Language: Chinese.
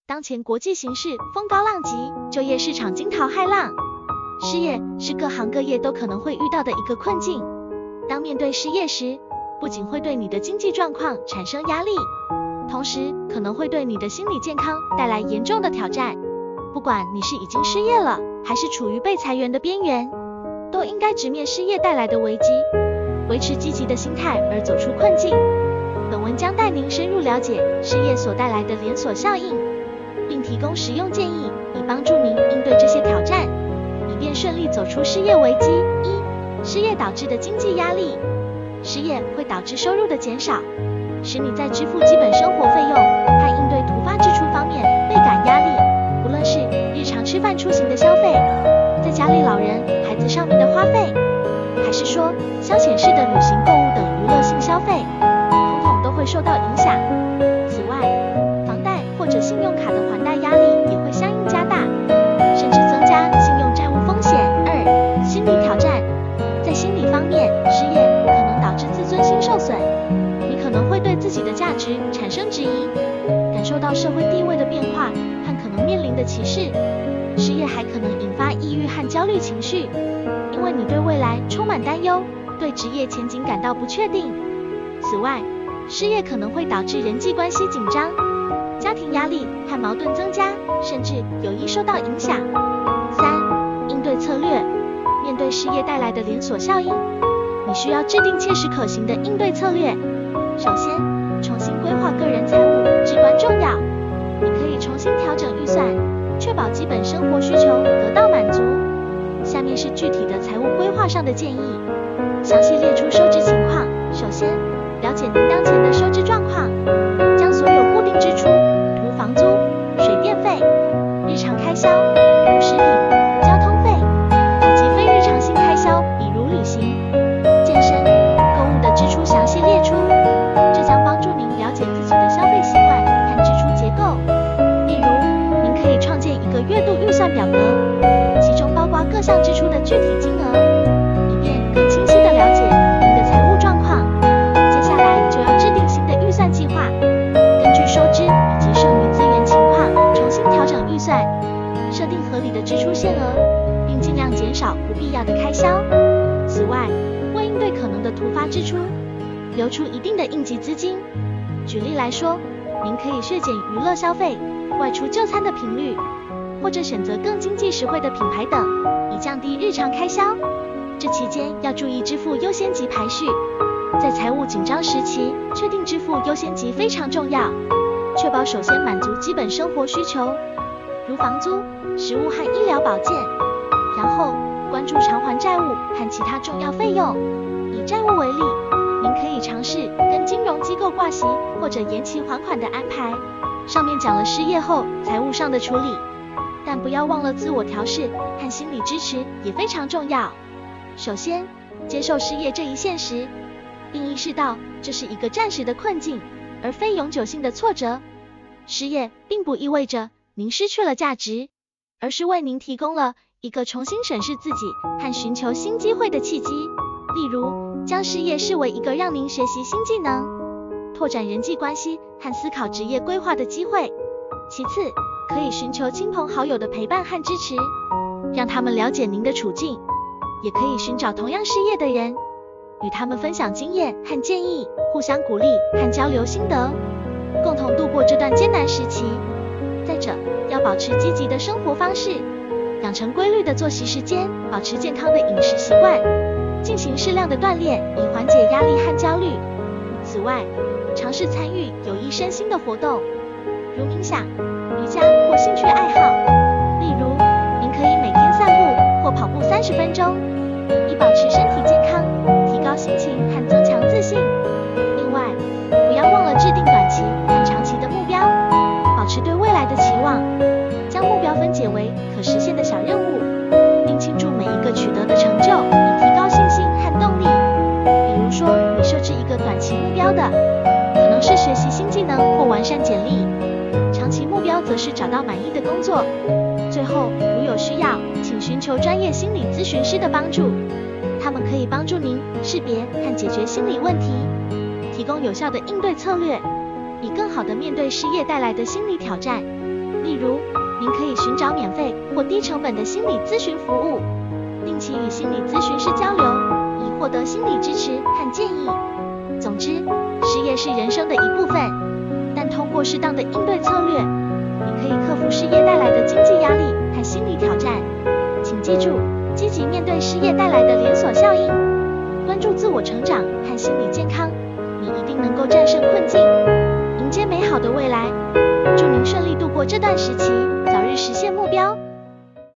当前国际形势风高浪急，就业市场惊涛骇浪，失业是各行各业都可能会遇到的一个困境。当面对失业时，不仅会对你的经济状况产生压力，同时可能会对你的心理健康带来严重的挑战。不管你是已经失业了，还是处于被裁员的边缘，都应该直面失业带来的危机，维持积极的心态而走出困境。本文将带您深入了解失业所带来的连锁效应，并提供实用建议，以帮助您应对这些挑战，以便顺利走出失业危机。失业导致的经济压力。失业会导致收入的减少，使你在支付基本生活费用和应对突发支出方面倍感压力。无论是日常吃饭出行的消费，在家里老人、孩子上面的花费，还是说消遣式的旅行、购物等娱乐性消费，统统都会受到影响。此外，房贷或者信用卡的还贷压力也会相应加大，甚至增加信用债务风险。心理挑战。在心理方面，失业可能导致自尊心受损，你可能会对自己的价值产生质疑，感受到社会地位的变化和可能面临的歧视。失业还可能引发抑郁和焦虑情绪，因为你对未来充满担忧，对职业前景感到不确定。此外，失业可能会导致人际关系紧张，家庭压力和矛盾增加，甚至有意受到影响。应对策略。面对失业带来的连锁效应，你需要制定切实可行的应对策略。首先，重新规划个人财务至关重要。你可以重新调整预算，确保基本生活需求得到满足。下面是具体的财务规划上的建议，详细列出收支情况。首先，了解您当前的收支状况，将所有固定支出，如房租、水电费、日常开销、如食品、交通费，以及非日常性开销，比如旅行、健身、购物的支出详细列出。这将帮助您了解自己的消费习惯和支出结构。例如，您可以创建一个月度预算表格，其中包括各项支出的具体金额，以便更清晰地了解您的财务状况。接下来就要制定新的预算计划，根据收支以及剩余资源情况重新调整预算，设定合理的支出限额，并尽量减少不必要的开销。此外，为应对可能的突发支出，留出一定的应急资金。举例来说，您可以削减娱乐消费、外出就餐的频率，或者选择更经济实惠的品牌等，以降低日常开销。这期间要注意支付优先级排序，在财务紧张时期，确定支付优先级非常重要，确保首先满足基本生活需求，如房租、食物和医疗保健，然后关注偿还债务和其他重要费用。以债务为例，您可以尝试跟金融机构挂息或者延期还款的安排。上面讲了失业后财务上的处理，但不要忘了自我调试和心理支持也非常重要。首先，接受失业这一现实，并意识到这是一个暂时的困境，而非永久性的挫折。失业并不意味着您失去了价值，而是为您提供了一个重新审视自己和寻求新机会的契机。例如，将失业视为一个让您学习新技能、拓展人际关系和思考职业规划的机会。其次，可以寻求亲朋好友的陪伴和支持，让他们了解您的处境，也可以寻找同样失业的人，与他们分享经验和建议，互相鼓励和交流心得，共同度过这段艰难时期。再者，要保持积极的生活方式，养成规律的作息时间，保持健康的饮食习惯，进行适量的锻炼，以缓解压力和焦虑。此外，尝试参与有益身心的活动，如冥想、瑜伽或兴趣爱好。例如，您可以每天散步或跑步30分钟，以保持身体健康，提高心情和增强自信。另外，不要忘了制定短期和长期的目标，保持对未来的期望，将目标分解为可实现的小任务，并庆祝每一个取得的成就，以提高信心和动力。比如说，你设置一个短期目标的，可能是学习新技能或完善简历，长期目标则是找到满意的工作。最后，如有需要，请寻求专业心理咨询师的帮助，他们可以帮助您识别和解决心理问题，提供有效的应对策略，以更好地面对失业带来的心理挑战。例如，您可以寻找免费或低成本的心理咨询服务，定期与心理咨询师交流，以获得心理支持和建议。总之，失业是人生的一部分，但通过适当的应对策略，你可以克服失业带来的经济压力和心理挑战。请记住，积极面对失业带来的连锁效应，关注自我成长和心理健康，你一定能够战胜困境，迎接美好的未来。祝您顺利度过这段时期，早日实现目标。